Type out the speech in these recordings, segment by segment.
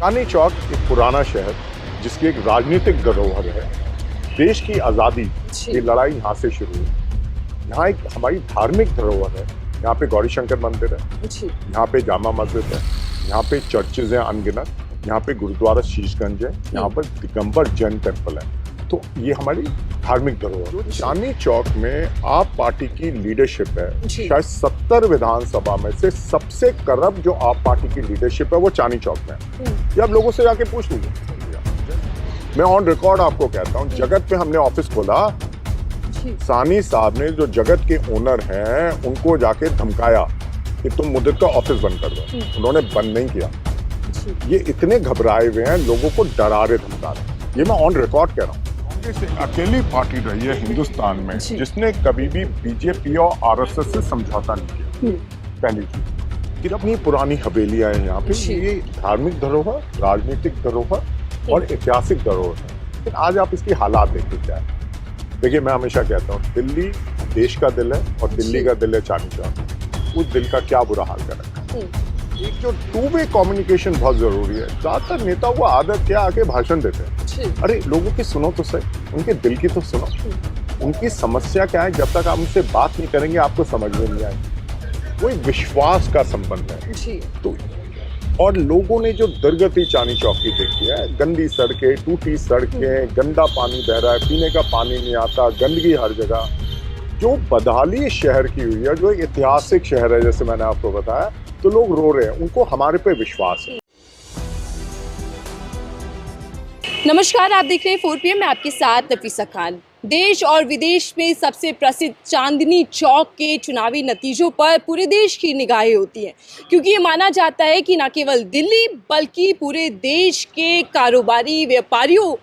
चांदनी चौक एक पुराना शहर जिसकी एक राजनीतिक धरोहर है। देश की आज़ादी की लड़ाई यहाँ से शुरू हुई। यहाँ एक हमारी धार्मिक धरोहर है। यहाँ पे गौरी शंकर मंदिर है, यहाँ पे जामा मस्जिद है, यहाँ पे चर्चेज हैं अनगिनत, यहाँ पे गुरुद्वारा शीशगंज है, यहाँ पर दिगंबर जैन टेम्पल है। तो ये हमारी धार्मिक धरोहर। चांदनी चौक में आप पार्टी की लीडरशिप है, शायद 70 विधानसभा में से सबसे करप्ट जो आप पार्टी की लीडरशिप है वो चांदनी चौक में है। ये आप लोगों से जाके पूछ लीजिए। मैं ऑन रिकॉर्ड आपको कहता हूँ, जगत पे हमने ऑफिस खोला, सानी साहब ने जो जगत के ओनर हैं उनको जाके धमकाया कि तुम मुद्दत का ऑफिस बंद कर दो। उन्होंने बंद नहीं किया। ये इतने घबराए हुए हैं, लोगों को डरा रहे, धमका रहे। ये मैं ऑन रिकॉर्ड कह रहा हूँ। कांग्रेस एक अकेली पार्टी रही है हिंदुस्तान में जिसने कभी भी बीजेपी और आरएसएस से समझौता नहीं किया। पहली चीज, फिर अपनी पुरानी हवेलियां हैं यहाँ पे। ये धार्मिक धरोहर, राजनीतिक धरोहर और ऐतिहासिक धरोहर है। लेकिन आज आप इसकी हालात देखिए क्या है। देखिए, मैं हमेशा कहता हूँ, दिल्ली देश का दिल है और दिल्ली का दिल है चांदनी चौक। उस दिल का क्या बुरा हाल कर रखा है। एक जो टू वे कम्युनिकेशन बहुत जरूरी है। ज्यादातर नेताओं को आदत क्या, आके भाषण देते हैं। अरे लोगों की सुनो तो सही, उनके दिल की तो सुनो। उनकी समस्या क्या है, जब तक आप उनसे बात नहीं करेंगे आपको समझ में नहीं आएगी। कोई विश्वास का संबंध है। तो और लोगों ने जो दुर्गति चांदनी चौक की देखी है, गंदी सड़कें, टूटी सड़कें, गंदा पानी बह रहा है, पीने का पानी नहीं आता, गंदगी हर जगह। जो बदहाली शहर की हुई है, जो एक ऐतिहासिक शहर है जैसे मैंने आपको बताया, तो लोग रो रहे हैं, उनको हमारे पे विश्वास है। नमस्कार, आप देख रहे हैं 4 PM, मैं आपके साथ नफीसा खान। देश और विदेश में सबसे प्रसिद्ध चांदनी चौक के चुनावी नतीजों पर पूरे देश की निगाहें होती हैं, क्योंकि ये माना जाता है कि न केवल दिल्ली बल्कि पूरे देश के कारोबारी व्यापारियों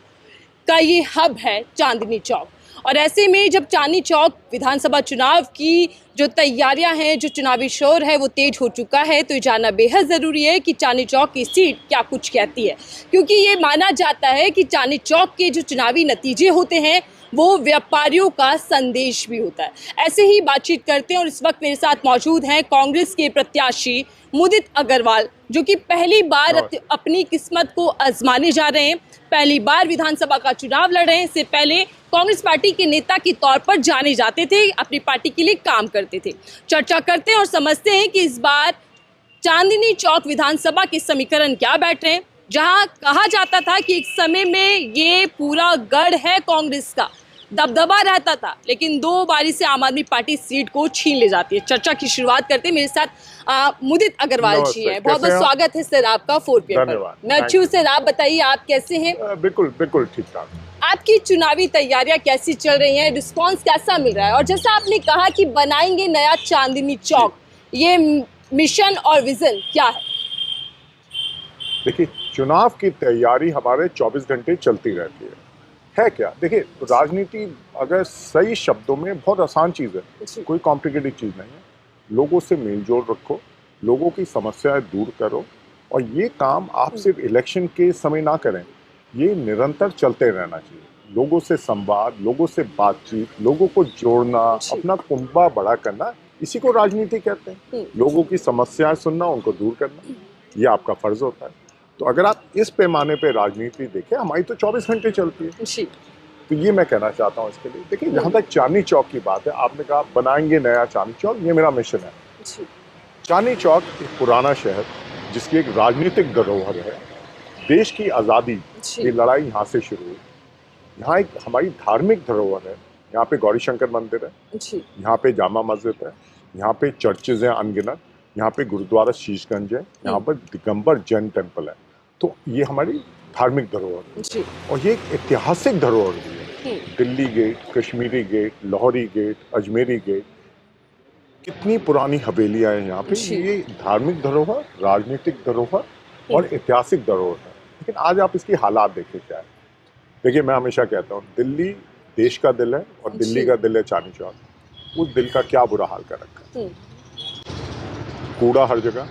का ये हब है चांदनी चौक। और ऐसे में जब चांदनी चौक विधानसभा चुनाव की जो तैयारियां हैं, जो चुनावी शोर है वो तेज हो चुका है, तो ये जानना बेहद ज़रूरी है कि चांदनी चौक की सीट क्या कुछ कहती है, क्योंकि ये माना जाता है कि चांदनी चौक के जो चुनावी नतीजे होते हैं वो व्यापारियों का संदेश भी होता है। ऐसे ही बातचीत करते हैं और इस वक्त मेरे साथ मौजूद हैं कांग्रेस के प्रत्याशी मुदित अग्रवाल, जो कि पहली बार अपनी किस्मत को आजमाने जा रहे हैं। पहली बार विधानसभा का चुनाव लड़ रहे हैं। इससे पहले कांग्रेस पार्टी के नेता के तौर पर जाने जाते थे, अपनी पार्टी के लिए काम करते थे। चर्चा करते हैं और समझते हैं कि इस बार चांदनी चौक विधानसभा के समीकरण क्या बैठ रहे हैं, जहां कहा जाता था कि एक समय में ये पूरा गढ़ है कांग्रेस का, दबदबा रहता था, लेकिन 2 बारी से आम आदमी पार्टी सीट को छीन ले जाती है। चर्चा की शुरुआत करते हैं। मेरे साथ मुदित अग्रवाल जी हैं। बहुत बहुत स्वागत है सर आपका 4 PM पर। मैं अच्छी हूं सर, आप बताइए आप कैसे हैं? बिल्कुल बिल्कुल ठीक ठाक। आपकी चुनावी तैयारियां कैसी चल रही हैं, रिस्पांस कैसा मिल रहा है? और जैसा आपने कहा कि बनाएंगे नया चांदनी चौक, ये मिशन और विजन क्या है? देखिए, चुनाव की तैयारी हमारे 24 घंटे चलती रहती है क्या? देखिए, राजनीति अगर सही शब्दों में बहुत आसान चीज़ है, कोई कॉम्प्लिकेटेड चीज़ नहीं है। लोगों से मेलजोल रखो, लोगों की समस्याएं दूर करो, और ये काम आप सिर्फ इलेक्शन के समय ना करें, ये निरंतर चलते रहना चाहिए। लोगों से संवाद, लोगों से बातचीत, लोगों को जोड़ना, अपना कुंबा बड़ा करना, इसी को राजनीति कहते हैं। लोगों की समस्याएं सुनना, उनको दूर करना, ये आपका फर्ज होता है। तो अगर आप इस पैमाने पे राजनीति देखें, हमारी तो 24 घंटे चलती है। तो ये मैं कहना चाहता हूँ इसके लिए। देखिए, जहाँ तक चांदनी चौक की बात है, आपने कहा बनाएंगे नया चांदनी चौक, ये मेरा मिशन है। चांदनी चौक एक पुराना शहर जिसकी एक राजनीतिक धरोहर है। देश की आज़ादी की लड़ाई यहाँ से शुरू हुई। यहाँ एक हमारी धार्मिक धरोहर है। यहाँ पे गौरी शंकर मंदिर है, यहाँ पे जामा मस्जिद है, यहाँ पे चर्चेज हैं अनगिनत, यहाँ पे गुरुद्वारा शीशगंज है, यहाँ पर दिगंबर जैन टेम्पल है। तो ये हमारी धार्मिक धरोहर है, और ये एक ऐतिहासिक धरोहर भी है। Delhi gate, Kashmiri gate, Lahori gate, Ajmeri gate, कितनी पुरानी हवेलियां हैं यहाँ पे। ये धार्मिक धरोहर, राजनीतिक धरोहर और ऐतिहासिक धरोहर है। लेकिन आज आप इसकी हालात देखिए क्या है। देखिए, मैं हमेशा कहता हूँ, दिल्ली देश का दिल है और दिल्ली का दिल है चांदनी चौक। उस दिल का क्या बुरा हाल कर रखा है। कूड़ा हर जगह,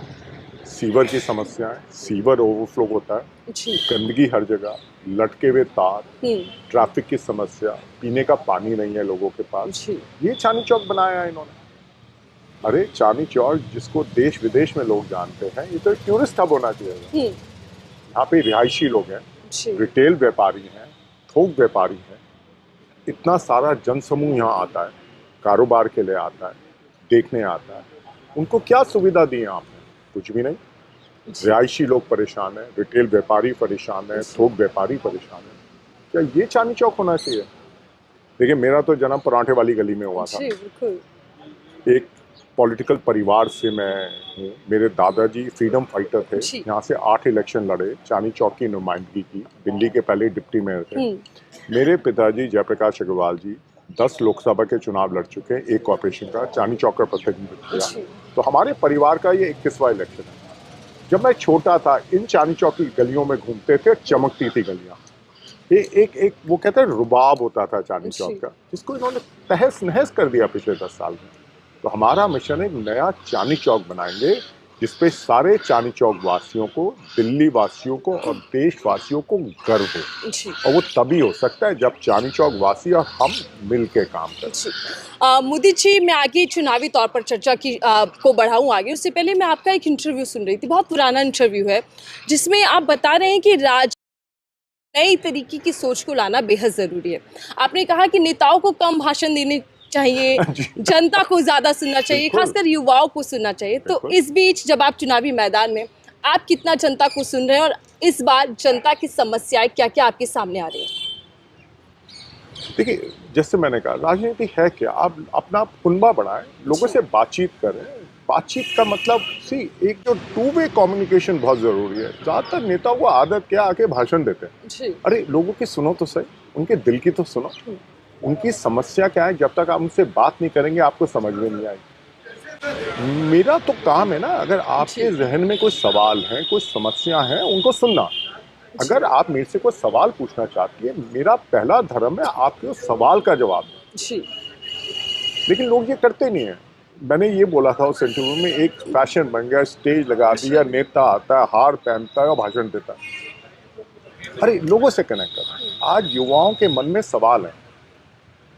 सीवर की समस्या है, सीवर ओवरफ्लो होता है, गंदगी हर जगह, लटके हुए तार, ट्रैफिक की समस्या, पीने का पानी नहीं है लोगों के पास। ये चांदनी चौक बनाया है इन्होंने। अरे चांदनी चौक जिसको देश विदेश में लोग जानते हैं, ये तो एक टूरिस्ट हब होना चाहिए। यहाँ पे रिहायशी लोग हैं, जी रिटेल व्यापारी हैं, थोक व्यापारी हैं। इतना सारा जनसमूह यहाँ आता है, कारोबार के लिए आता है, देखने आता है। उनको क्या सुविधा दी है आपने? कुछ भी नहीं। जी रिहायशी लोग परेशान हैं, रिटेल व्यापारी परेशान है, थोक व्यापारी परेशान है। क्या ये चांदनी चौक होना चाहिए? देखिए, मेरा तो जन्म परांठे वाली गली में हुआ था। जी बिल्कुल एक पॉलिटिकल परिवार से मैं हूँ। मेरे दादाजी फ्रीडम फाइटर थे। जी। यहाँ से 8 इलेक्शन लड़े, चांदनी चौक की नुमाइंदगी की। दिल्ली के पहले डिप्टी मेयर थे। मेरे पिताजी जयप्रकाश अग्रवाल जी 10 लोकसभा के चुनाव लड़ चुके हैं, एक कॉर्पोरेशन का, चांदनी चौक का प्रतिनिधित्व किया। जी तो हमारे परिवार का ये 21वां इलेक्शन है। जब मैं छोटा था, इन चांदनी चौक की गलियों में घूमते थे, चमकती थी गलियाँ। एक वो कहते हैं रुबाब होता था चांदनी जी। चौक का, जिसको इन्होंने तहस नहस कर दिया पिछले 10 साल में। तो हमारा मिशन है, एक नया चांदनी चौक बनाएंगे जिसपे सारे चांदनी चौक वासियों को, दिल्ली वासियों को और देशवासियों को गर्व हो। जी और वो तभी हो सकता है जब चांदनी चौक वासी और हम मिल के काम करें। जी मोदी जी, मैं आगे चुनावी तौर पर चर्चा की को बढ़ाऊं आगे, उससे पहले मैं आपका एक इंटरव्यू सुन रही थी, बहुत पुराना इंटरव्यू है, जिसमें आप बता रहे हैं कि नई तरीके की सोच को लाना बेहद ज़रूरी है। आपने कहा कि नेताओं को कम भाषण देने चाहिए, जी। जनता को ज़्यादा सुनना चाहिए, बिल्कुल। खासकर युवाओं को सुनना चाहिए। तो बिल्कुल। इस बीच जब आप चुनावी मैदान में, आप कितना जनता को सुन रहे हैं और इस बार जनता की समस्याएं क्या-क्या आपके सामने आ रही हैं? देखिए, जैसे मैंने कहा, राजनीति है क्या? आप अपना कुनबा बढ़ाएं, लोगों से बातचीत करें। बातचीत का मतलब एक जो टू वे कम्युनिकेशन बहुत जरूरी है। ज्यादातर नेताओं को आदत क्या, आके भाषण देते हैं। जी अरे लोगों की सुनो तो सही, उनके दिल की तो सुनो। उनकी समस्या क्या है, जब तक आप उनसे बात नहीं करेंगे आपको समझ में नहीं आएगी। मेरा तो काम है ना, अगर आपके जी। जहन में कोई सवाल है, कोई समस्या है, उनको सुनना। अगर आप मेरे से कोई सवाल पूछना चाहती है, मेरा पहला धर्म है आपके उस सवाल का जवाब दें। जी लेकिन लोग ये करते नहीं है। मैंने ये बोला था उस इंटरव्यू में, एक फैशन बन गया, स्टेज लगा दिया, नेता आता है, हार पहनता है और भाषण देता है। अरे लोगों से कनेक्ट कर। आज युवाओं के मन में सवाल है।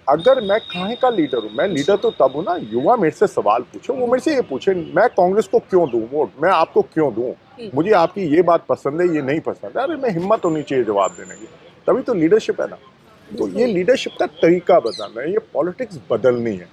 अगर मैं कहाँ का लीडर हूँ, मैं लीडर तो तब हूँ ना, युवा मेरे से सवाल पूछे, वो मेरे से ये पूछे, मैं कांग्रेस को क्यों दूं वोट, मैं आपको क्यों दूं, मुझे आपकी ये बात पसंद है, ये नहीं पसंद है। अरे मैं हिम्मत होनी चाहिए जवाब देने की, तभी तो लीडरशिप है ना। तो ये लीडरशिप का तरीका बदलना है, ये पॉलिटिक्स बदलनी है।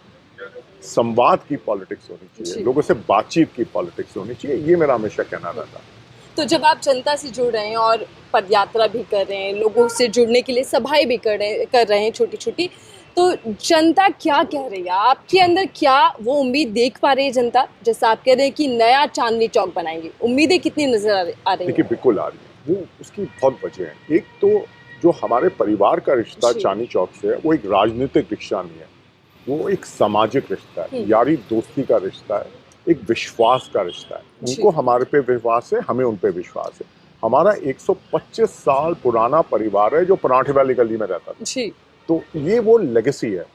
संवाद की पॉलिटिक्स होनी चाहिए, जी। लोगों से बातचीत की पॉलिटिक्स होनी चाहिए, ये मेरा हमेशा कहना रहता है। तो जब आप जनता से जुड़ रहे हैं और पदयात्रा भी कर रहे हैं, लोगों से जुड़ने के लिए सभाएं भी कर रहे हैं छोटी-छोटी, तो जनता क्या कह रही है? आपके अंदर क्या वो उम्मीद देख पा रही है जनता? जैसा आप कह रहे हैं कि नया चांदनी चौक बनाएंगे, उम्मीदें कितनी नज़र आ रही देखिए हैं? बिल्कुल आ रही है, वो उसकी बहुत वजह है। एक तो जो हमारे परिवार का रिश्ता जी। चांदनी चौक से है, वो एक राजनीतिक रिश्ता नहीं है, वो एक सामाजिक रिश्ता है, यारी दोस्ती का रिश्ता है, एक विश्वास का रिश्ता है। जी। उनको हमारे पे विश्वास है, हमें उन पे विश्वास है। हमारा 125 साल पुराना परिवार है जो परांठे वाली गली में रहता था। जी तो ये वो लेगेसी है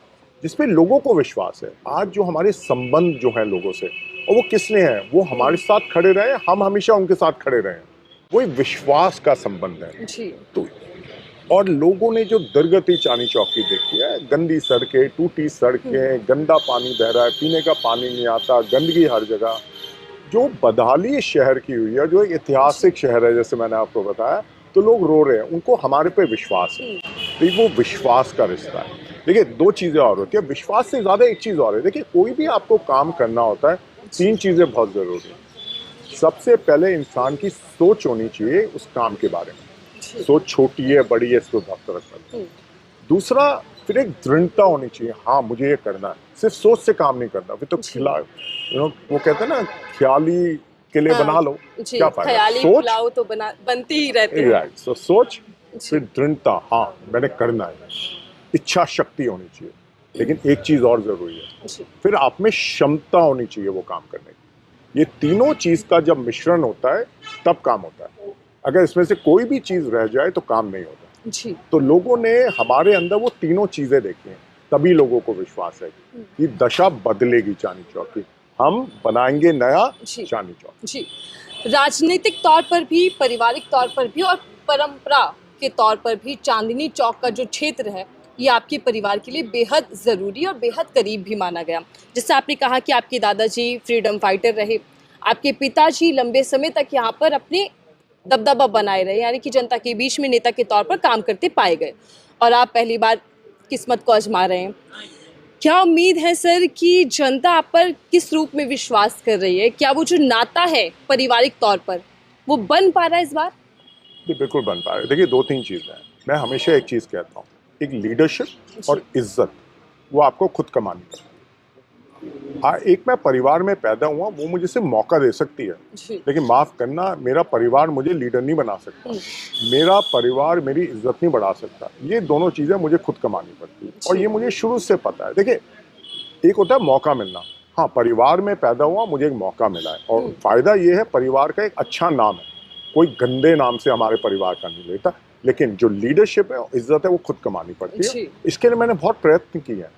जिसपे लोगों को विश्वास है। आज जो हमारे संबंध जो हैं लोगों से, और वो किसने हैं, वो हमारे साथ खड़े रहे, हम हमेशा उनके साथ खड़े रहे। वो एक विश्वास का संबंध है। जी तो और लोगों ने जो दुर्गति चांदनी चौक की देखी है, गंदी सड़कें, टूटी सड़कें, गंदा पानी बह रहा है, पीने का पानी नहीं आता, गंदगी हर जगह, जो बदहाली इस शहर की हुई है, जो एक ऐतिहासिक शहर है जैसे मैंने आपको बताया, तो लोग रो रहे हैं, उनको हमारे पे विश्वास है। तो वो विश्वास का रिश्ता है। देखिए दो चीज़ें और होती है, विश्वास से ज़्यादा एक चीज़ और है। देखिए कोई भी आपको काम करना होता है, 3 चीज़ें बहुत ज़रूरी हैं। सबसे पहले इंसान की सोच होनी चाहिए उस काम के बारे में, सोच छोटी है बड़ी है इसको बहुत फर्क पड़ता है। दूसरा, फिर एक दृढ़ता होनी चाहिए, हाँ मुझे ये करना है। सिर्फ सोच से काम नहीं करना, फिर तो वो कहते हैं ना, ख्याली किले बना लो, जी, क्या फायदा। ख्याली सोच, पुलाव तो बनती ही रहती है। राइट, सो सोच, जी। फिर दृढ़ता, हाँ मैंने करना है, इच्छा शक्ति होनी चाहिए। लेकिन एक चीज और जरूरी है, जी फिर आप में क्षमता होनी चाहिए वो काम करने की। ये तीनों चीज का जब मिश्रण होता है तब काम होता है। अगर इसमें से कोई भी चीज रह जाए तो काम नहीं होता। जी तो लोगों ने हमारे अंदर वो तीनों चीजें देखी हैं, तभी लोगों को विश्वास है कि दशा बदलेगी चांदनी चौक की, हम बनाएंगे नया जी। चांदनी चौक। जी, राजनीतिक तौर पर भी, पारिवारिक तौर पर भी और परंपरा के तौर पर भी चांदनी चौक का जो क्षेत्र है, ये आपके परिवार के लिए बेहद ज़रूरी और बेहद करीब भी माना गया। जैसे आपने कहा कि आपके दादाजी फ्रीडम फाइटर रहे, आपके पिताजी लंबे समय तक यहाँ पर अपने दबदबा बनाए रहे, यानी कि जनता के बीच में नेता के तौर पर काम करते पाए गए और आप पहली बार किस्मत को आजमा रहे हैं। क्या उम्मीद है सर कि जनता आप पर किस रूप में विश्वास कर रही है? क्या वो जो नाता है पारिवारिक तौर पर वो बन पा रहा है इस बार? ये बिल्कुल बन पा रहा है। देखिए, दो तीन चीज़ें हैं। मैं हमेशा एक चीज़ कहता हूँ, एक लीडरशिप और इज्जत वो आपको खुद कमानी पड़ती है। हाँ, एक मैं परिवार में पैदा हुआ, वो मुझे सिर्फ मौका दे सकती है, लेकिन माफ़ करना, मेरा परिवार मुझे लीडर नहीं बना सकता, मेरा परिवार मेरी इज्जत नहीं बढ़ा सकता। ये दोनों चीज़ें मुझे खुद कमानी पड़ती है और ये मुझे शुरू से पता है। देखिए, एक होता है मौका मिलना। हाँ, परिवार में पैदा हुआ, मुझे एक मौका मिला है और फ़ायदा ये है, परिवार का एक अच्छा नाम है। कोई गंदे नाम से हमारे परिवार का नहीं लेता, लेकिन जो लीडरशिप है, इज्जत है, वो खुद कमानी पड़ती है। इसके लिए मैंने बहुत प्रयत्न किए हैं।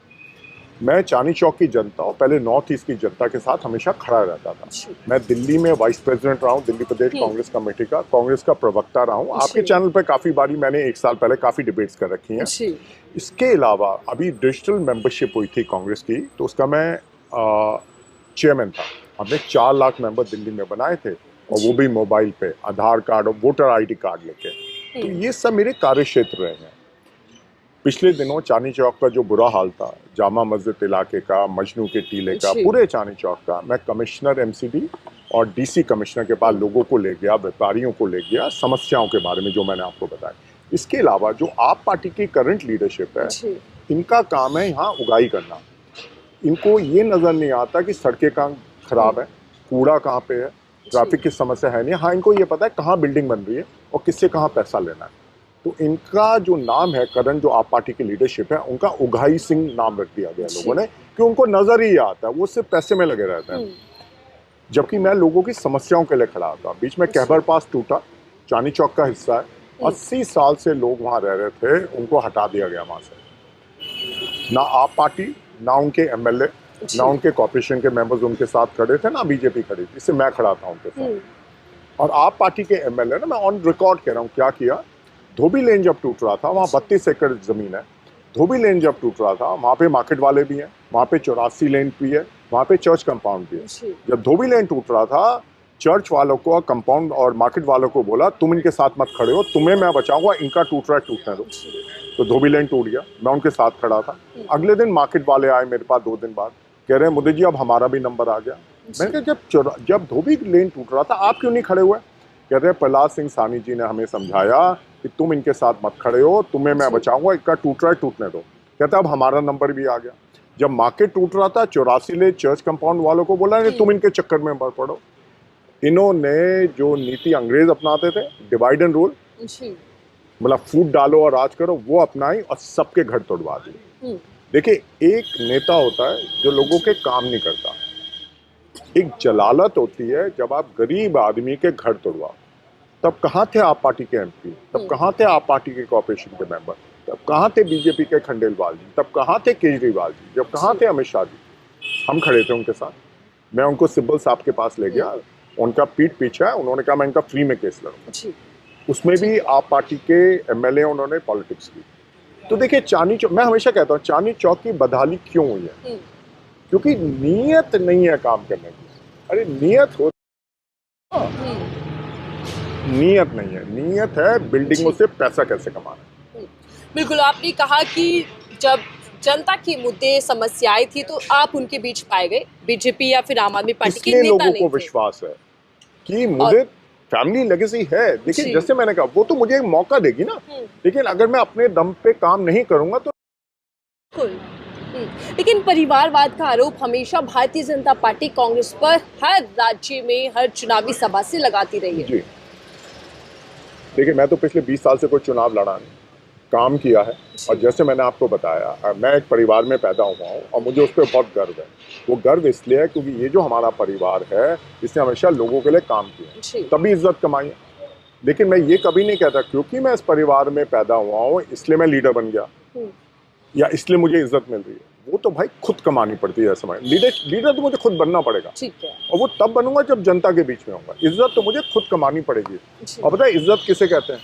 मैं चांदनी चौक की जनता और पहले नॉर्थ ईस्ट की जनता के साथ हमेशा खड़ा रहता था। मैं दिल्ली में वाइस प्रेसिडेंट रहा हूँ, दिल्ली प्रदेश कांग्रेस कमेटी का, कांग्रेस का प्रवक्ता रहा हूँ। आपके चैनल पे काफ़ी बारी मैंने 1 साल पहले काफ़ी डिबेट्स कर रखी हैं। इसके अलावा अभी डिजिटल मेंबरशिप हुई थी कांग्रेस की, तो उसका मैं चेयरमैन था। हमने 4 लाख मेंबर दिल्ली में बनाए थे और वो भी मोबाइल पे, आधार कार्ड और वोटर ID कार्ड लेके। तो ये सब मेरे कार्य क्षेत्र रहे हैं। पिछले दिनों चांदनी चौक का जो बुरा हाल था, जामा मस्जिद इलाके का, मजनू के टीले का, पूरे चांदनी चौक का, मैं कमिश्नर MCD और DC कमिश्नर के पास लोगों को ले गया, व्यापारियों को ले गया, समस्याओं के बारे में जो मैंने आपको बताया। इसके अलावा जो आप पार्टी की करंट लीडरशिप है, इनका काम है यहाँ उगाही करना। इनको ये नज़र नहीं आता कि सड़कें कहाँ खराब है, कूड़ा कहाँ पे है, ट्रैफिक की समस्या है नहीं। हाँ, इनको ये पता है कहाँ बिल्डिंग बन रही है और किससे कहाँ पैसा लेना है। तो इनका जो नाम है करंट, जो आप पार्टी की लीडरशिप है, उनका उगाही सिंह नाम रख दिया गया लोगों ने, कि उनको नजर ही आता है, वो सिर्फ पैसे में लगे रहते हैं। जबकि मैं लोगों की समस्याओं के लिए खड़ा था। बीच में कहबर पास टूटा, चांदनी चौक का हिस्सा है, 80 साल से लोग वहाँ रह रहे थे, उनको हटा दिया गया वहाँ से। ना आप पार्टी, ना उनके MLA, ना उनके कॉर्पोरेशन के मेंबर्स उनके साथ खड़े थे, ना BJP खड़ी थी, इससे मैं खड़ा था उनके साथ। और आप पार्टी के MLA, ना मैं ऑन रिकॉर्ड कह रहा हूँ, क्या किया, धोबी लेन जब टूट रहा था, वहाँ 32 एकड़ जमीन है, धोबी लेन जब टूट रहा था, वहाँ पे मार्केट वाले भी हैं, वहाँ पे 84 लेन भी है, वहाँ पे चर्च कंपाउंड भी है। जब धोबी लेन टूट रहा था, चर्च वालों को, कंपाउंड और मार्केट वालों को बोला, तुम इनके साथ मत खड़े हो, तुम्हें मैं बचाऊंगा, इनका टूट रहा है, टूटने दो। तो धोबी लेन टूट गया, मैं उनके साथ खड़ा था। अगले दिन मार्केट वाले आए मेरे पास 2 दिन बाद, कह रहे हैं मोदी जी अब हमारा भी नंबर आ गया। मैंने कहा जब धोबी लेन टूट रहा था आप क्यों नहीं खड़े हुए? कह रहे हैं प्रहलाद सिंह सानी जी ने हमें समझाया कि तुम इनके साथ मत खड़े हो, तुम्हें मैं बचाऊंगा, इनका टूट रहा है, टूटने दो। कहता अब हमारा नंबर भी आ गया। जब मार्केट टूट रहा था, 84 ले चर्च कंपाउंड वालों को बोला नहीं तुम इनके चक्कर में मत पड़ो। इन्होंने जो नीति अंग्रेज अपनाते थे, डिवाइड एंड रूल, मतलब फूट डालो और राज करो, वो अपनाई और सबके घर तोड़वा दिए। देखिए, एक नेता होता है जो लोगों के काम नहीं करता, एक जलालत होती है जब आप गरीब आदमी के घर तोड़वाओ। तब कहाँ थे आप पार्टी के MP, तब कहाँ थे आप पार्टी के कॉर्पोरेशन के मेंबर, तब कहाँ थे BJP के खंडेलवाल जी, तब कहाँ थे केजरीवाल जी, जब कहाँ थे अमित शाह जी? हम खड़े थे उनके साथ। मैं उनको सिब्बल साहब के पास ले गया, उनका पीठ पीछा है, उन्होंने कहा मैं इनका फ्री में केस लड़ूंगा। उसमें भी आप पार्टी के MLA उन्होंने पॉलिटिक्स की। तो देखिए, चांदनी चौक, मैं हमेशा कहता हूँ चांदनी चौक की बदहाली क्यों हुई है? क्योंकि नीयत नहीं है काम करने की। अरे नीयत हो, नीयत नहीं है, नीयत है बिल्डिंगों से पैसा कैसे कमाना। बिल्कुल, आपने कहा कि जब जनता के मुद्दे समस्याएं थी तो आप उनके बीच पाए गए, BJP या फिर आम आदमी पार्टी के नेता लोगों नहीं को थे। विश्वास है कि मुझे फैमिली लेगेसी है। देखिए, जैसे मैंने कहा, वो तो मुझे एक मौका देगी ना, लेकिन अगर मैं अपने दम पे काम नहीं करूंगा तो। लेकिन परिवारवाद का आरोप हमेशा भारतीय जनता पार्टी कांग्रेस पर हर राज्य में हर चुनावी सभा से लगाती रही है। जी, देखिए, मैं तो पिछले 20 साल से कोई चुनाव लड़ा नहीं, काम किया है। और जैसे मैंने आपको बताया, मैं एक परिवार में पैदा हुआ हूँ और मुझे उस पर बहुत गर्व है। वो गर्व इसलिए है क्योंकि ये जो हमारा परिवार है, इसने हमेशा लोगों के लिए काम किया, तभी इज्जत कमाई है। लेकिन मैं ये कभी नहीं कहता क्योंकि मैं इस परिवार में पैदा हुआ हूँ इसलिए मैं लीडर बन गया या इसलिए मुझे इज्जत मिल रही है। वो तो भाई खुद कमानी पड़ती है समय। लीडर तो मुझे खुद बनना पड़ेगा, ठीक है, और वो तब बनूंगा जब जनता के बीच में होगा। इज्जत तो मुझे खुद कमानी पड़ेगी। और पता है इज्जत किसे कहते हैं?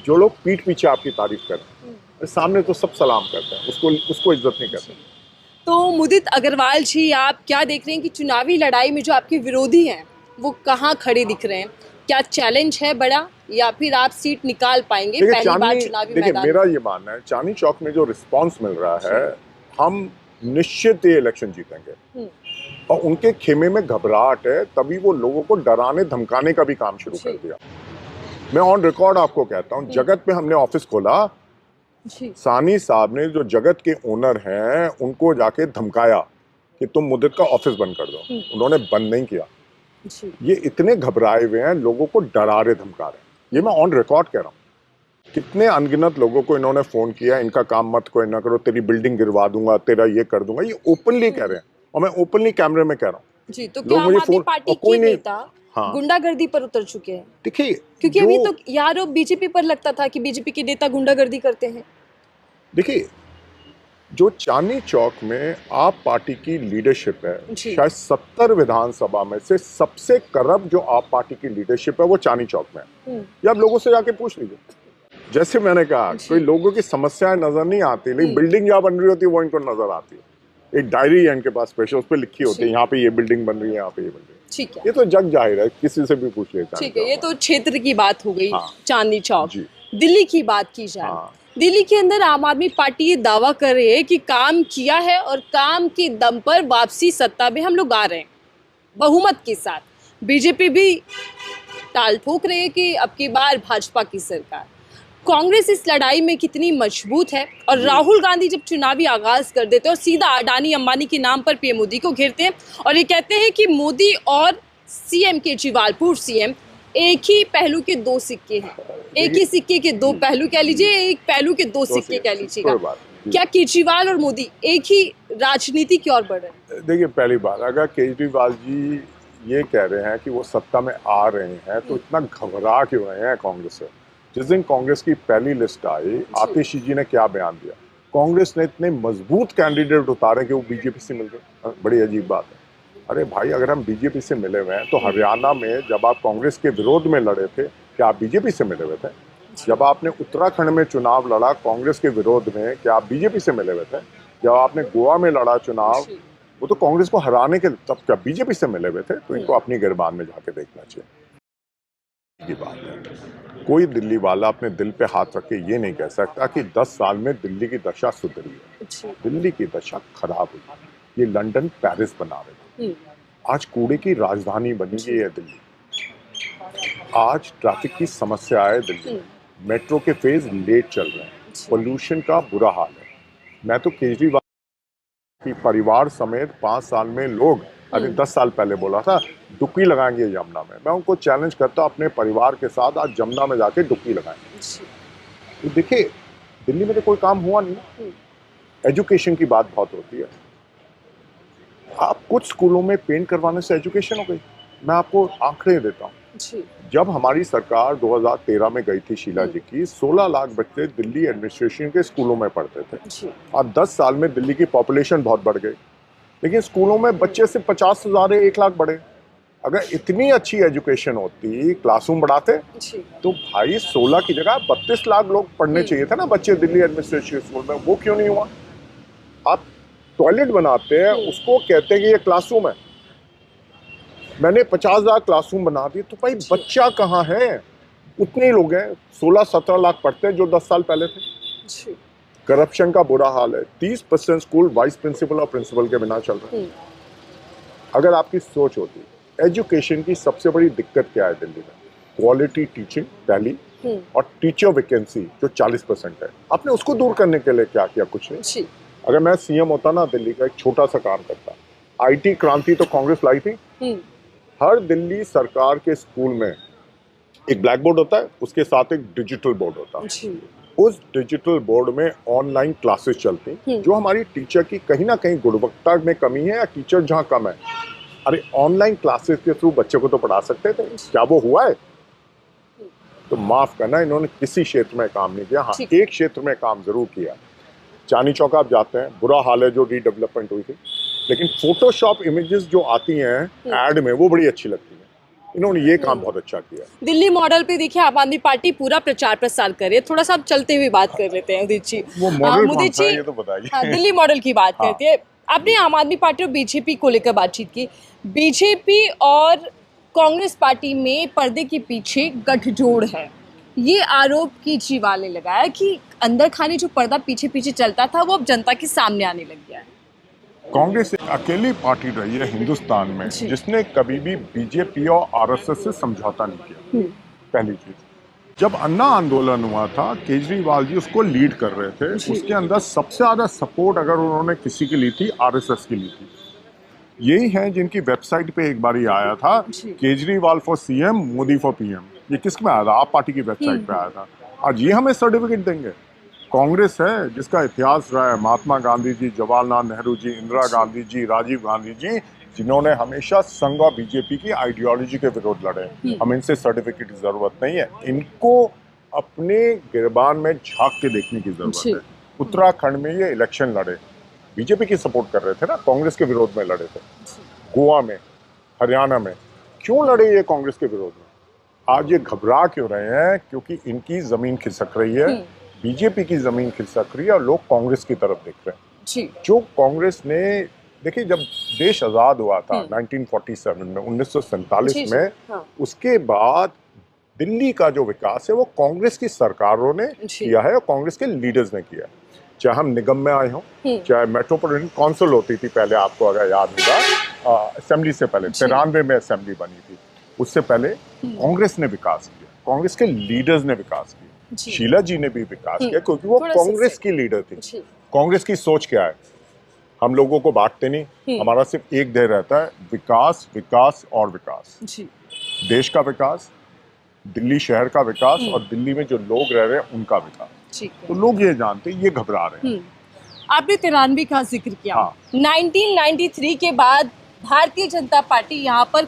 जो लोग पीठ पीछे आपकी तारीफ करते हैं, सामने तो सब सलाम करते हैं, उसको इज्जत नहीं कहते। तो मुदित अग्रवाल जी, आप क्या देख रहे हैं कि चुनावी लड़ाई में जो आपके विरोधी हैं वो कहाँ खड़े दिख रहे हैं? क्या चैलेंज है बड़ा या फिर आप सीट निकाल पाएंगे देखिए पहली बार चुनावी देखिए मैदान मेरा में? ये मानना है, चांदनी चौक में जो रिस्पांस मिल रहा है, हम निश्चित ये इलेक्शन जीतेंगे। और उनके खेमे में घबराहट है, तभी वो लोगों को डराने धमकाने का भी काम शुरू कर दिया। मैं ऑन रिकॉर्ड आपको कहता हूँ, जगत में हमने ऑफिस खोला, सानी साहब ने जो जगत के ओनर हैं उनको जाके धमकाया कि तुम मुद्दत का ऑफिस बंद कर दो। उन्होंने बंद नहीं किया। ये इतने घबराए हुए हैं, लोगों को डरा रहे धमका रहे हैं। ये मैं ऑन रिकॉर्ड कह रहा हूँ। कितने अनगिनत लोगों को इन्होंने फोन किया, इनका काम मत कोई ना करो, तेरी बिल्डिंग गिरवा दूंगा, तेरा ये कर दूंगा। ये ओपनली कह रहे हैं और मैं ओपनली कैमरे में कह रहा हूँ। जी, तो क्या आम आदमी पार्टी के नेता गुंडागर्दी पर उतर चुके हैं? देखिए, क्योंकि अभी तो यार बीजेपी पर लगता था कि बीजेपी के नेता गुंडागर्दी करते हैं। देखिए, जो चांदनी चौक में आप पार्टी की लीडरशिप है, शायद 70 विधानसभा में से सबसे करप्ट जो आप पार्टी की लीडरशिप है वो चांदनी चौक में है। ये आप लोगों से जाके पूछ लीजिए। जैसे मैंने कहा, कोई लोगों की समस्याएं नजर नहीं आती, लेकिन बिल्डिंग जहाँ बन रही होती है वो इनको नजर आती है। एक डायरी है इनके पास स्पेशल, उस पर लिखी होती है यहाँ पे ये बिल्डिंग बन रही है, यहाँ पे ये बन रही है। ठीक है, ये तो जग जाहिर है, किसी से भी पूछ लेता है। ठीक है, ये तो क्षेत्र की बात हो गई। चांदनी चौक, दिल्ली की बात की जाए, दिल्ली के अंदर आम आदमी पार्टी ये दावा कर रही है कि काम किया है और काम के दम पर वापसी सत्ता में हम लोग आ रहे हैं बहुमत के साथ। बीजेपी भी ताल ठोक रही है कि अब की बार भाजपा की सरकार। कांग्रेस इस लड़ाई में कितनी मजबूत है? और राहुल गांधी जब चुनावी आगाज कर देते हैं और सीधा अडानी अंबानी के नाम पर पीएम मोदी को घेरते हैं और ये कहते हैं कि मोदी और सीएम केजरीवाल, पूर्व सीएम, एक ही पहलू के दो सिक्के हैं, एक ही सिक्के के दो पहलू कह लीजिए, एक पहलू के दो सिक्के कह लीजिएगा। क्या केजरीवाल और मोदी एक ही राजनीति की ओर बढ़ रहे हैं? देखिए, पहली बात, अगर केजरीवाल जी ये कह रहे हैं कि वो सत्ता में आ रहे हैं तो इतना घबरा क्यों रहे हैं कांग्रेस से? जिस दिन कांग्रेस की पहली लिस्ट आई, आतिशी जी ने क्या बयान दिया? कांग्रेस ने इतने मजबूत कैंडिडेट उतारे कि वो बीजेपी से मिल गए। बड़ी अजीब बात है। अरे भाई, अगर हम बीजेपी से मिले हुए हैं तो हरियाणा में जब आप कांग्रेस के विरोध में लड़े थे, क्या आप बीजेपी से मिले हुए थे? जब आपने उत्तराखंड में चुनाव लड़ा कांग्रेस के विरोध में, क्या आप बीजेपी से मिले हुए थे? जब आपने गोवा में लड़ा चुनाव, वो तो कांग्रेस को हराने के, तब क्या बीजेपी से मिले हुए थे? तो इनको अपनी गिरबान में जाके देखना चाहिए। ये बात है, कोई दिल्ली वाला अपने दिल पे हाथ रख के ये नहीं कह सकता कि 10 साल में दिल्ली की दशा सुधरी है। दिल्ली की दशा खराब हुई। ये लंदन पेरिस बना रहे थे, आज कूड़े की राजधानी बनी गई है दिल्ली। आज ट्रैफिक की समस्या है दिल्ली, मेट्रो के फेज लेट चल रहे हैं, पोल्यूशन का बुरा हाल है। मैं तो केजरीवाल की परिवार समेत 5 साल में लोग, अरे 10 साल पहले बोला था डुबकी लगाएंगे यमुना में, मैं उनको चैलेंज करता अपने परिवार के साथ आज यमुना में जाके डुबकी लगाएंगे। तो देखिए, दिल्ली में तो कोई काम हुआ नहीं। एजुकेशन की बात बहुत होती है, आप कुछ स्कूलों में पेंट करवाने से एजुकेशन हो गई। मैं आपको आंकड़े देता हूँ, जब हमारी सरकार 2013 में गई थी शीला जी की, 16 लाख बच्चे दिल्ली एडमिनिस्ट्रेशन के स्कूलों में पढ़ते थे। और 10 साल में दिल्ली की पॉपुलेशन बहुत बढ़ गई, लेकिन स्कूलों में बच्चे से 50,000 1 लाख बढ़े। अगर इतनी अच्छी एजुकेशन होती, क्लासरूम बढ़ाते, तो भाई 16 की जगह 32 लाख लोग पढ़ने चाहिए था ना बच्चे दिल्ली एडमिनिस्ट्रेशन स्कूल में। वो क्यों नहीं हुआ? आप टॉयलेट बनाते हैं, उसको कहते हैं कि ये क्लासरूम है। मैंने 50,000 क्लासरूम बना दिए, तो भाई बच्चा कहाँ है? उतने ही लोग हैं, 16-17 लाख पढ़ते हैं जो 10 साल पहले थे। करप्शन का बुरा हाल है, 30% स्कूल वाइस प्रिंसिपल और प्रिंसिपल के बिना चल रहे हैं। अगर आपकी सोच होती, एजुकेशन की सबसे बड़ी दिक्कत क्या है दिल्ली में? क्वालिटी टीचिंग पहली, और टीचर वैकेंसी जो 40% है, आपने उसको दूर करने के लिए क्या किया? कुछ नहीं। अगर मैं सीएम होता ना दिल्ली का, एक छोटा सा काम करता। आईटी क्रांति तो कांग्रेस लाई थी। हर दिल्ली सरकार के स्कूल में एक ब्लैक बोर्ड होता है, उसके साथ एक डिजिटल बोर्ड होता है। उस डिजिटल बोर्ड में ऑनलाइन क्लासेस चलती, जो हमारी टीचर की कहीं ना कहीं गुणवत्ता में कमी है या टीचर जहाँ कम है, अरे ऑनलाइन क्लासेस के थ्रू बच्चे को तो पढ़ा सकते थे। क्या वो हुआ है? तो माफ करना, इन्होंने किसी क्षेत्र में काम नहीं किया। हाँ, एक क्षेत्र में काम जरूर किया। चांदनी चौक आप जाते हैं, बुरा हाल है जो रीडेवलपमेंट हुई थी, लेकिन फोटोशॉप इमेजेस जो आती हैं एड में, वो बड़ी अच्छी लगती है। इन्होंने ये काम बहुत अच्छा किया। दिल्ली मॉडल पे देखिए, आम आदमी पार्टी पूरा प्रचार प्रसार कर रही है। थोड़ा सा आप चलते हुए बात कर लेते हैं उदित जी। वो मॉडल कौन सा है ये तो बताइए। हाँ, दिल्ली मॉडल की बात करते हैं। आपने आम आदमी पार्टी और बीजेपी को लेकर बातचीत की। बीजेपी और कांग्रेस पार्टी में पर्दे के पीछे गठजोड़ है, ये आरोप केजरीवाल ने लगाया कि अंदर खाने जो पर्दा पीछे पीछे चलता था वो अब जनता के सामने आने लग गया है। कांग्रेस एक अकेली पार्टी रही है हिंदुस्तान में जी। जिसने कभी भी बीजेपी और आरएसएस से समझौता नहीं किया। पहली चीज, जब अन्ना आंदोलन हुआ था केजरीवाल जी उसको लीड कर रहे थे, जी। उसके अंदर सबसे ज्यादा सपोर्ट अगर उन्होंने किसी की ली थी आरएसएस की ली थी। यही है जिनकी वेबसाइट पे एक बार ही आया था जी। Kejriwal for CM Modi for PM. ये किसमें आया था? आप पार्टी की वेबसाइट पे आया था। आज ये हमें सर्टिफिकेट देंगे? कांग्रेस है जिसका इतिहास रहा है, महात्मा गांधी जी, जवाहरलाल नेहरू जी, इंदिरा गांधी जी, राजीव गांधी जी, जिन्होंने हमेशा संघ और बीजेपी की आइडियोलॉजी के विरोध लड़े। हम इनसे सर्टिफिकेट की जरूरत नहीं है, इनको अपने गिरबान में झांक के देखने की जरूरत है। उत्तराखंड में ये इलेक्शन लड़े, बीजेपी की सपोर्ट कर रहे थे ना, कांग्रेस के विरोध में लड़े थे। गोवा में, हरियाणा में क्यों लड़े ये कांग्रेस के विरोध में? आज ये घबरा क्यों रहे हैं? क्योंकि इनकी जमीन खिसक रही है, बीजेपी की जमीन खिसक रही है और लोग कांग्रेस की तरफ देख रहे हैं। जी। जो कांग्रेस ने, देखिए जब देश आजाद हुआ था 1947 में, 1947 में, हाँ। उसके बाद दिल्ली का जो विकास है वो कांग्रेस की सरकारों ने किया है और कांग्रेस के लीडर्स ने किया है। चाहे हम निगम में आए हों, चाहे मेट्रोपॉलिटन काउंसिल होती थी पहले, आपको अगर याद होगा, असेंबली से पहले 93 में असेंबली बनी थी, उससे पहले कांग्रेस ने विकास किया, कांग्रेस के लीडर्स ने विकास किया। शीला जी ने भी विकास किया क्योंकि वो कांग्रेस की लीडर थी। कांग्रेस की सोच क्या है? हम लोगों को बांटते नहीं, हमारा सिर्फ एक ध्येय रहता है, विकास, विकास और विकास। देश का विकास, दिल्ली शहर का विकास और दिल्ली में जो लोग रह रहे हैं उनका विकास। तो लोग ये जानते हैं, ये घबरा रहे हैं। आपने 93 का जिक्र किया। हाँ। 1993 के बाद भारतीय जनता पार्टी यहाँ पर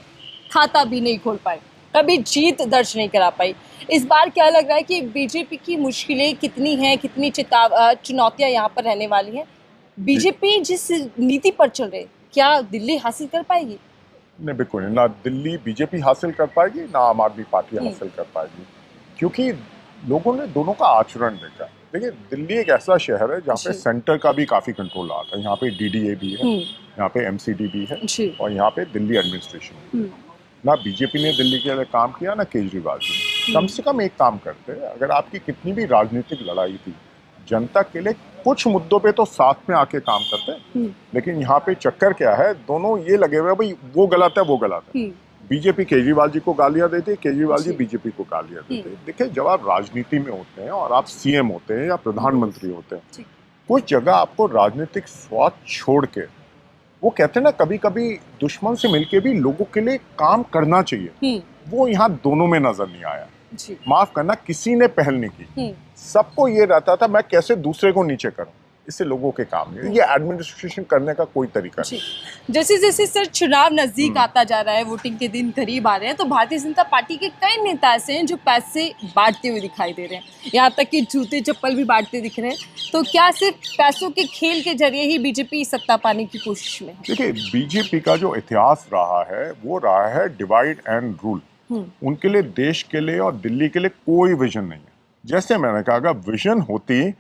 खाता भी नहीं खोल पाई, कभी जीत दर्ज नहीं करा पाई। इस बार क्या लग रहा है कि बीजेपी की मुश्किलें कितनी हैं, कितनी चुनौतियां यहाँ पर रहने वाली हैं? बीजेपी जिस नीति पर चल रही, क्या दिल्ली हासिल कर पाएगी? नहीं, बिल्कुल ना दिल्ली बीजेपी हासिल कर पाएगी ना आम आदमी पार्टी हासिल कर पाएगी, क्योंकि लोगों ने दोनों का आचरण देखा। देखिए दिल्ली एक ऐसा शहर है जहाँ पे सेंटर का भी काफी कंट्रोल आता है। यहाँ पे डीडीए भी है, यहाँ पे एमसीडी भी है और यहाँ पे दिल्ली एडमिनिस्ट्रेशन। ना बीजेपी ने दिल्ली के लिए काम किया ना केजरीवाल जी। कम से कम एक काम करते, अगर आपकी कितनी भी राजनीतिक लड़ाई थी, जनता के लिए कुछ मुद्दों पे तो साथ में आके काम करते। लेकिन यहाँ पे चक्कर क्या है, दोनों ये लगे हुए भाई वो गलत है वो गलत है। बीजेपी केजरीवाल जी को गालियां देती, केजरीवाल जी बीजेपी को गालियां देते। देखिए जब आप राजनीति में होते हैं और आप सीएम होते हैं या प्रधानमंत्री होते हैं, कुछ जगह आपको राजनीतिक स्वार्थ छोड़ के, वो कहते हैं ना, कभी कभी दुश्मन से मिलके भी लोगों के लिए काम करना चाहिए। वो यहाँ दोनों में नजर नहीं आया। माफ करना, किसी ने पहल नहीं की। सबको ये रहता था मैं कैसे दूसरे को नीचे करूं, इससे लोगों के काम नहीं। ये एडमिनिस्ट्रेशन करने का कोई तरीका नहीं। जैसे जैसे सर चुनाव नजदीक आता जा रहा है, वोटिंग के दिन करीब आ रहे हैं, तो भारतीय जनता पार्टी के कई नेता ऐसे हैं जो पैसे बांटते हुए दिखाई दे रहे हैं, यहाँ तक कि जूते चप्पल भी बांटते दिख रहे हैं। तो क्या सिर्फ पैसों के खेल के जरिए ही बीजेपी सत्ता पाने की कोशिश में? देखिए बीजेपी का जो इतिहास रहा है वो रहा है डिवाइड एंड रूल। उनके लिए, देश के लिए और दिल्ली के लिए कोई विजन नहीं है। जैसे मैंने कहा, अगर विजन होती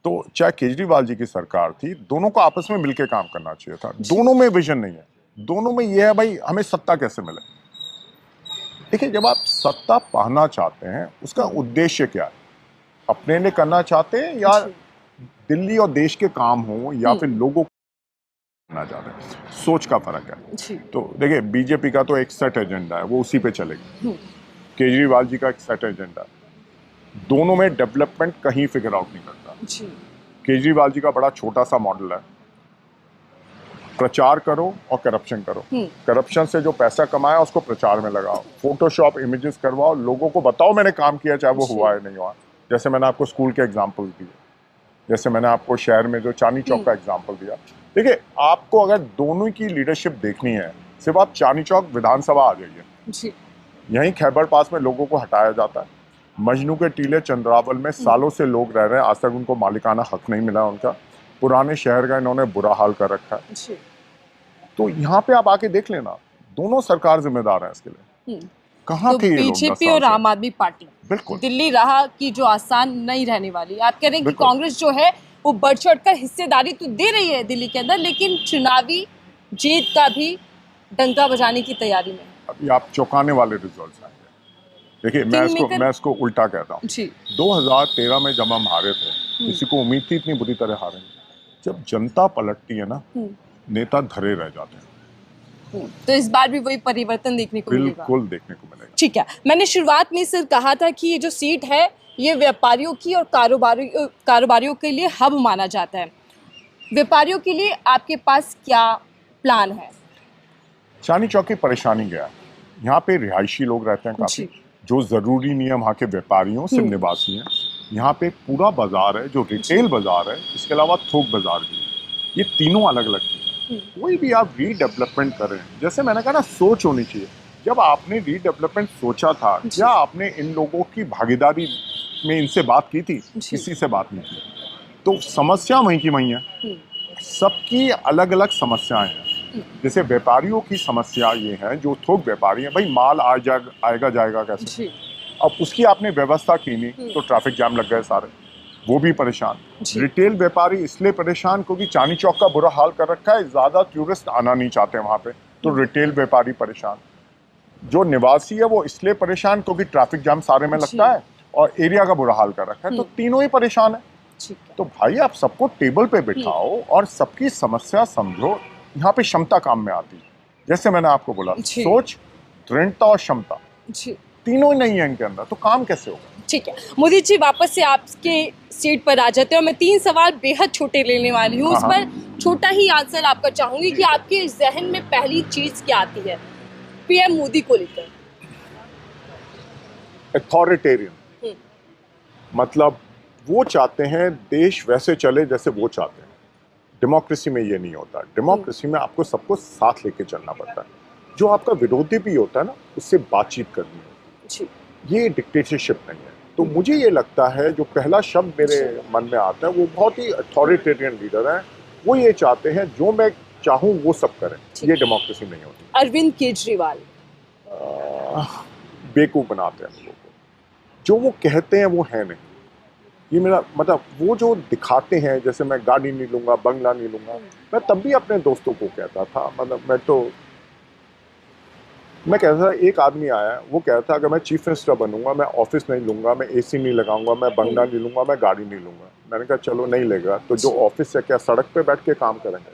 तो चाहे केजरीवाल जी की सरकार थी, दोनों को आपस में मिलकर काम करना चाहिए था। दोनों में विजन नहीं है, दोनों में ये है भाई हमें सत्ता कैसे मिले। देखिए जब आप सत्ता पाना चाहते हैं उसका उद्देश्य क्या है? अपने लिए करना चाहते हैं या दिल्ली और देश के काम हो या फिर लोगों को करना चाहते हैं? सोच का फर्क है। तो देखिए बीजेपी का तो एक सेट एजेंडा है, वो उसी पे चलेगी। केजरीवाल जी का एक सेट एजेंडा है। दोनों में डेवलपमेंट कहीं फिगर आउट नहीं करता। केजरीवाल जी का बड़ा छोटा सा मॉडल है, प्रचार करो और करप्शन करो। करप्शन से जो पैसा कमाया उसको प्रचार में लगाओ, फोटोशॉप इमेजेस करवाओ, लोगों को बताओ मैंने काम किया, चाहे वो हुआ है नहीं हुआ। जैसे मैंने आपको स्कूल के एग्जाम्पल दिए, जैसे मैंने आपको शहर में जो चांदनी चौक का एग्जाम्पल दिया। देखिए आपको अगर दोनों की लीडरशिप देखनी है, सिर्फ आप चांदनी चौक विधानसभा आ जाइए, यहीं खैबर पास में लोगों को हटाया जाता है। मजनू के टीले चंद्रावल में सालों से लोग रह रहे हैं, आज तक उनको मालिकाना हक नहीं मिला उनका। पुराने शहर का इन्होंने बुरा हाल कर रखा है। तो यहाँ पे आप आके देख लेना, दोनों सरकार जिम्मेदार है इसके लिए। कहाँ थे ये लोग? बीजेपी और आम आदमी पार्टी बिल्कुल दिल्ली राह की जो आसान नहीं रहने वाली। आप कह रहे हैं कि कांग्रेस जो है वो बढ़ चढ़ कर हिस्सेदारी तो दे रही है दिल्ली के अंदर, लेकिन चुनावी जीत का भी डंका बजाने की तैयारी में। अभी आप चौंकाने वाले रिजल्ट्स आएंगे। देखिए मैं इसको उल्टा कहता हूँ जी 2013 में जब हम हारे थे, किसी को उम्मीद थी इतनी बुरी तरह हारेंगे। जब जनता पलटती है ना, नेता धरे रह जाते हैं। तो इस बार भी वही परिवर्तन देखने को मिलेगा। बिल्कुल देखने को मिलेगा। ठीक है, मैंने शुरुआत में सर कहा था कि ये जो सीट है ये व्यापारियों की और कारोबारियों के लिए हब माना जाता है। व्यापारियों के लिए आपके पास क्या प्लान है? चांदनी चौक की परेशानी गया है, यहाँ पे रिहायशी लोग रहते हैं काफी, जो जरूरी नहीं है वहाँ के व्यापारियों सिर्फ निवासी हैं। यहाँ पे पूरा बाजार है जो रिटेल बाजार है, इसके अलावा थोक बाजार भी है। ये तीनों अलग अलग चीज़ें। कोई भी आप रीडेवलपमेंट करें, जैसे मैंने कहा ना, सोच होनी चाहिए। जब आपने रीडेवलपमेंट सोचा था, क्या आपने इन लोगों की भागीदारी में इनसे बात की थी? किसी से बात नहीं की। तो समस्या वहीं की वहीं है, सबकी अलग अलग समस्याएं हैं। जैसे व्यापारियों की समस्या ये है, जो थोक व्यापारी हैं, भाई माल आएगा जाएगा कैसे? अब उसकी आपने व्यवस्था की नहीं तो ट्रैफिक जाम लग गए सारे, वो भी परेशान। रिटेल व्यापारी इसलिए परेशान क्योंकि चांदनी चौक का बुरा हाल कर रखा है, ज्यादा टूरिस्ट आना नहीं चाहते वहां पे, तो रिटेल व्यापारी परेशान। जो निवासी है वो इसलिए परेशान क्योंकि ट्रैफिक जाम सारे में लगता है और एरिया का बुरा हाल कर रखा है, तो तीनों ही परेशान है। तो भाई आप सबको टेबल पे बिठाओ और सबकी समस्या समझो। यहाँ पे क्षमता काम में आती है। जैसे मैंने आपको बोला, सोच, दृढ़ता और क्षमता तीनों ही नहीं है इनके अंदर, तो काम कैसे होगा? ठीक है मोदी जी, वापस से आपके सीट पर आ जाते हैं और मैं 3 सवाल बेहद छोटे लेने वाली हूँ। उस पर छोटा ही आंसर आपका चाहूंगी कि आपके जहन में पहली चीज क्या आती है पीएम मोदी को लेकर? अथॉरिटेरियन, मतलब वो चाहते हैं देश वैसे चले जैसे वो चाहते हैं। डेमोक्रेसी में ये नहीं होता। डेमोक्रेसी में आपको सबको साथ लेके चलना पड़ता है। जो आपका विरोधी भी होता है ना, उससे बातचीत करनी है। ये डिक्टेटरशिप नहीं है। तो मुझे ये लगता है जो पहला शब्द मेरे मन में आता है, वो बहुत ही अथॉरिटेरियन लीडर हैं। वो ये चाहते हैं जो मैं चाहूँ वो सब करें। ये डेमोक्रेसी नहीं होती। अरविंद केजरीवाल बेवकूफ बनाते हैं लोगों को। जो वो कहते हैं वो है नहीं। ये मेरा मतलब, वो जो दिखाते हैं, जैसे मैं गाड़ी नहीं लूंगा, बंगला नहीं लूंगा, मैं तब भी अपने दोस्तों को कहता था, मतलब मैं कहता था, एक आदमी आया, वो कहता था अगर मैं चीफ मिनिस्टर बनूंगा, मैं ऑफिस नहीं लूंगा, मैं एसी नहीं लगाऊंगा, मैं बंगला नहीं लूंगा, मैं गाड़ी नहीं लूंगा। मैंने कहा चलो नहीं लेगा तो जो ऑफिस है, क्या सड़क पे बैठ के काम करेंगे?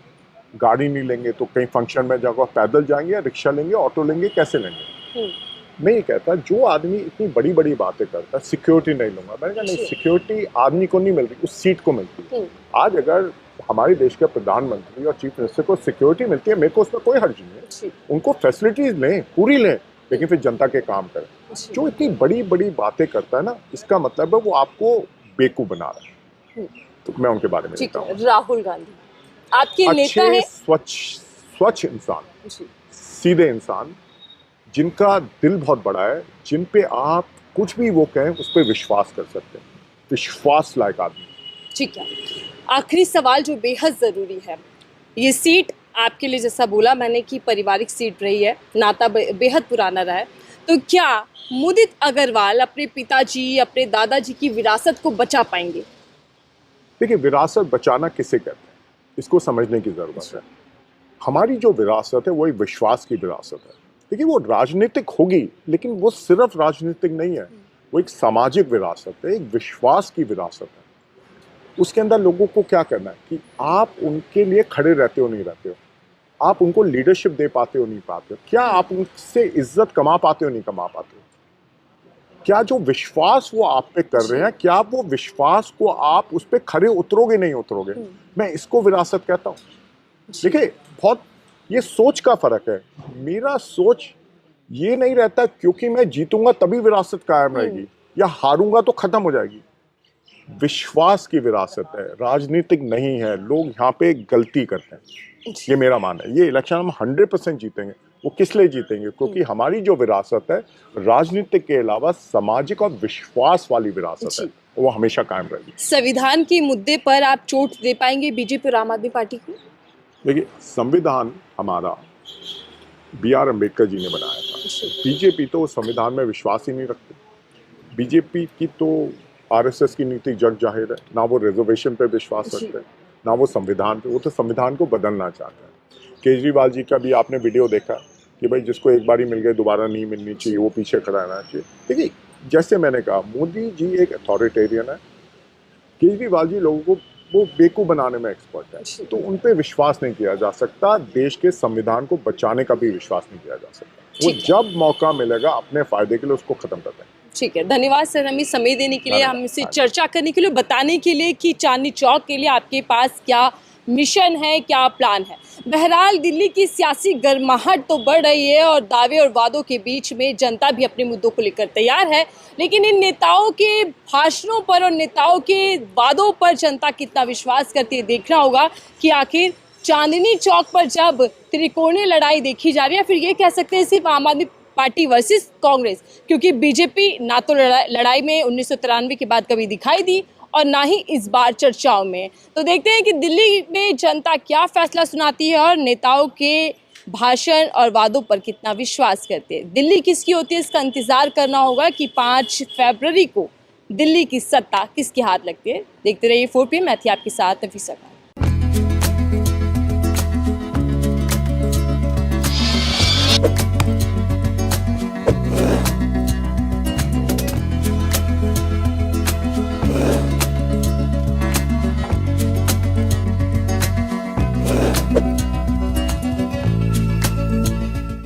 गाड़ी नहीं लेंगे तो कहीं फंक्शन में जाकर पैदल जाएंगे या रिक्शा लेंगे, ऑटो लेंगे, कैसे लेंगे? मैं ये कहता, जो आदमी इतनी बड़ी बड़ी बातें करता, सिक्योरिटी नहीं लूंगा, मैंने कहा नहीं, सिक्योरिटी आदमी को नहीं मिल रही, उस सीट को मिलती है। आज अगर हमारे देश के प्रधानमंत्री और चीफ मिनिस्टर को सिक्योरिटी मिलती है, मेरे को उसमें कोई हर्ज नहीं है। उनको फैसिलिटीज लें, पूरी लें, लेकिन फिर जनता के काम करें। जो इतनी बड़ी बड़ी बातें करता है ना, इसका मतलब है वो आपको बेवकूफ बना रहा है। तो मैं उनके बारे में कहता हूँ। राहुल गांधी आपके नेता हैं, स्वच्छ इंसान, सीधे इंसान, जिनका दिल बहुत बड़ा है, जिन पे आप कुछ भी वो कहें उस पर विश्वास कर सकते हैं, विश्वास लायक आदमी। ठीक है, आखिरी सवाल जो बेहद ज़रूरी है, ये सीट आपके लिए, जैसा बोला मैंने कि पारिवारिक सीट रही है, नाता बेहद पुराना रहा है, तो क्या मुदित अग्रवाल अपने पिताजी, अपने दादाजी की विरासत को बचा पाएंगे? देखिए, विरासत बचाना किसे कहते हैं, इसको समझने की ज़रूरत है। हमारी जो विरासत है वो एक विश्वास की विरासत है। देखिए, वो राजनीतिक होगी, लेकिन वो सिर्फ राजनीतिक नहीं है, वो एक सामाजिक विरासत है, एक विश्वास की विरासत है। उसके अंदर लोगों को क्या करना है कि आप उनके लिए खड़े रहते हो, नहीं रहते हो, आप उनको लीडरशिप दे पाते हो, नहीं पाते हो, क्या आप उनसे इज्जत कमा पाते हो, नहीं कमा पाते हो, क्या जो विश्वास वो आप पे कर रहे हैं, क्या वो विश्वास को आप उस पे खड़े उतरोगे, नहीं उतरोगे? मैं इसको विरासत कहता हूँ। देखिए, बहुत ये सोच का फर्क है। मेरा सोच ये नहीं रहता क्योंकि मैं जीतूंगा तभी विरासत कायम रहेगी या हारूंगा तो खत्म हो जाएगी। विश्वास की विरासत है, राजनीतिक नहीं है। लोग यहाँ पे गलती करते हैं, ये मेरा मानना है। ये इलेक्शन हम 100% जीतेंगे। वो किस लिए जीतेंगे? क्योंकि हमारी जो विरासत है, राजनीतिक के अलावा सामाजिक और विश्वास वाली विरासत है, वो हमेशा कायम रहेगी। संविधान के मुद्दे पर आप चोट दे पाएंगे बीजेपी और आम आदमी पार्टी को? देखिए, संविधान हमारा BR अम्बेडकर जी ने बनाया था। बीजेपी तो संविधान में विश्वास ही नहीं रखती। बीजेपी की तो RSS की नीति जग जाहिर है, ना वो रिजर्वेशन पे विश्वास रखते हैं, ना वो संविधान पे। वो तो संविधान को बदलना चाहते हैं। केजरीवाल जी का भी आपने वीडियो देखा कि भाई जिसको एक बार ही मिल गए दोबारा नहीं मिलनी चाहिए, वो पीछे खड़ा रहना चाहिए। देखिए, जैसे मैंने कहा, मोदी जी एक अथॉरिटेरियन है, केजरीवाल जी लोगों को वो बेवकूफ बनाने में एक्सपर्ट है, तो उन पे विश्वास नहीं किया जा सकता। देश के संविधान को बचाने का भी विश्वास नहीं किया जा सकता। वो जब मौका मिलेगा अपने फायदे के लिए उसको खत्म कर दें। ठीक है, धन्यवाद सर, हमें समय देने के लिए, धन्यवाद। हमसे चर्चा करने के लिए, बताने के लिए कि चांदनी चौक के लिए आपके पास क्या मिशन है, क्या प्लान है। बहरहाल दिल्ली की सियासी गर्माहट तो बढ़ रही है और दावे और वादों के बीच में जनता भी अपने मुद्दों को लेकर तैयार है, लेकिन इन नेताओं के भाषणों पर और नेताओं के वादों पर जनता कितना विश्वास करती है, देखना होगा कि आखिर चांदनी चौक पर जब त्रिकोणीय लड़ाई देखी जा रही है, फिर ये कह सकते हैं सिर्फ आम आदमी पार्टी वर्सेस कांग्रेस, क्योंकि बीजेपी ना तो लड़ाई में 1993 के बाद कभी दिखाई दी और ना ही इस बार चर्चाओं में। तो देखते हैं कि दिल्ली में जनता क्या फैसला सुनाती है और नेताओं के भाषण और वादों पर कितना विश्वास करते हैं। दिल्ली किसकी होती है, इसका इंतजार करना होगा कि 5 फरवरी को दिल्ली की सत्ता किसके हाथ लगती है। देखते रहिए 4PM, मैं थी आपके साथ नफीसा खान।